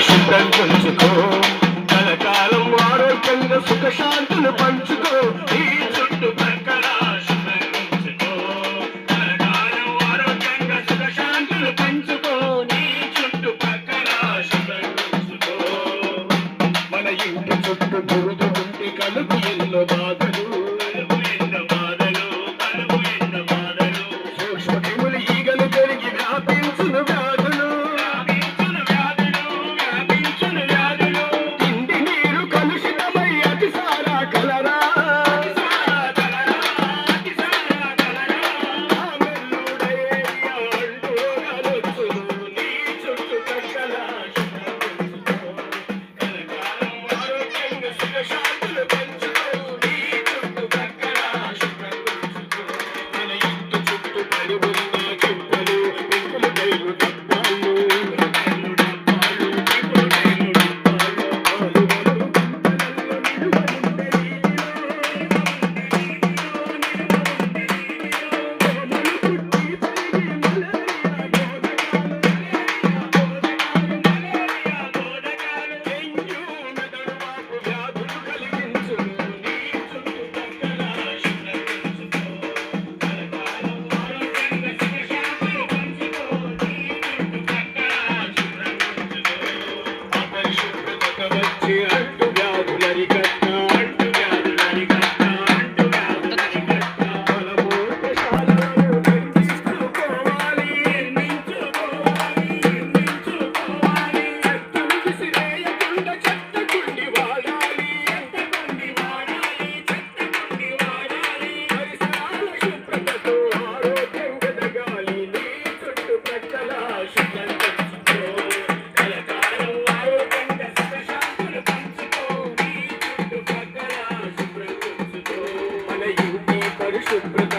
శుభ్రం ఉంచుకో, కలకాలం ఆరోగ్యంగా సుఖశాంతులు పంచుకో, నీ చుట్టుపక్కల శుభ్రం ఉంచుకో, కలకాలం ఆరోగ్యంగా సుఖశాంతులు పంచుకో, నీ చుట్టుపక్కల శుభ్రం ఉంచుకో. మన ఇంటి చుట్టూ దురుదు ఉంటే కలుపు ఎన్నో బాధలు, సూక్ష్మక్రిములు ఈగలు పెరిగి వ్యాపించును వ్యాధులు, తిండి నీరు కలుషితమై అతిసారా కలరా, నీ చుట్టుపక్కల సుఖశాంతులు పంచుకో, నీ చుట్టుపక్కల శుభ్రం ఉంచుకో. మన ఇంటి చుట్టూ పడి ఉన్న చుట్టలు పెంకులు కైలు డబ్బాలు, పెంకులు డబ్బాలు, ఆలువలు గుంటలలో నిలువనుండే నీటిలో, దోమలు పుట్టి పెరిగి మలేరియా బోధకాలు, డెంగ్యూ మెదడువాపు వ్యాధులు కలిగించును, నీ చుట్టుపక్కల శుభ్రం ఉంచుకో, కలకాలం ఆరోగ్యంగా సుఖశాంతులు పంచుకో, నీ చుట్టుపక్కల శుభ్రం ఉంచుకో. అపరిశుభ్రతకు వచ్చే అంటు వ్యాధుల అరికట్ట, అంటు వ్యాధుల అరికట్ట, అంటు వ్యాధుల అరికట్ట. మలమూత్రశాలలను నిర్మించుకోవాలి, నిర్మించుకోవాలి. చెత్తను విసిరేయకుండా చెత్త కుండి వాడాలి, చెత్త కుండి వాడాలి, చెత్త కుండి వాడాలి. పరిసరాల శుభ్రతతో ఆరోగ్యం ఎదగాలి, నీ చుట్టుపక్కల శుభ్రం ఉంచుకో, కలకాలం ఆరోగ్యంగా సుఖశాంతులు పంచుకో, నీ చుట్టుపక్కల శుభ్రం ఉంచుకో. మన ఇంటి పరిశుభ్రత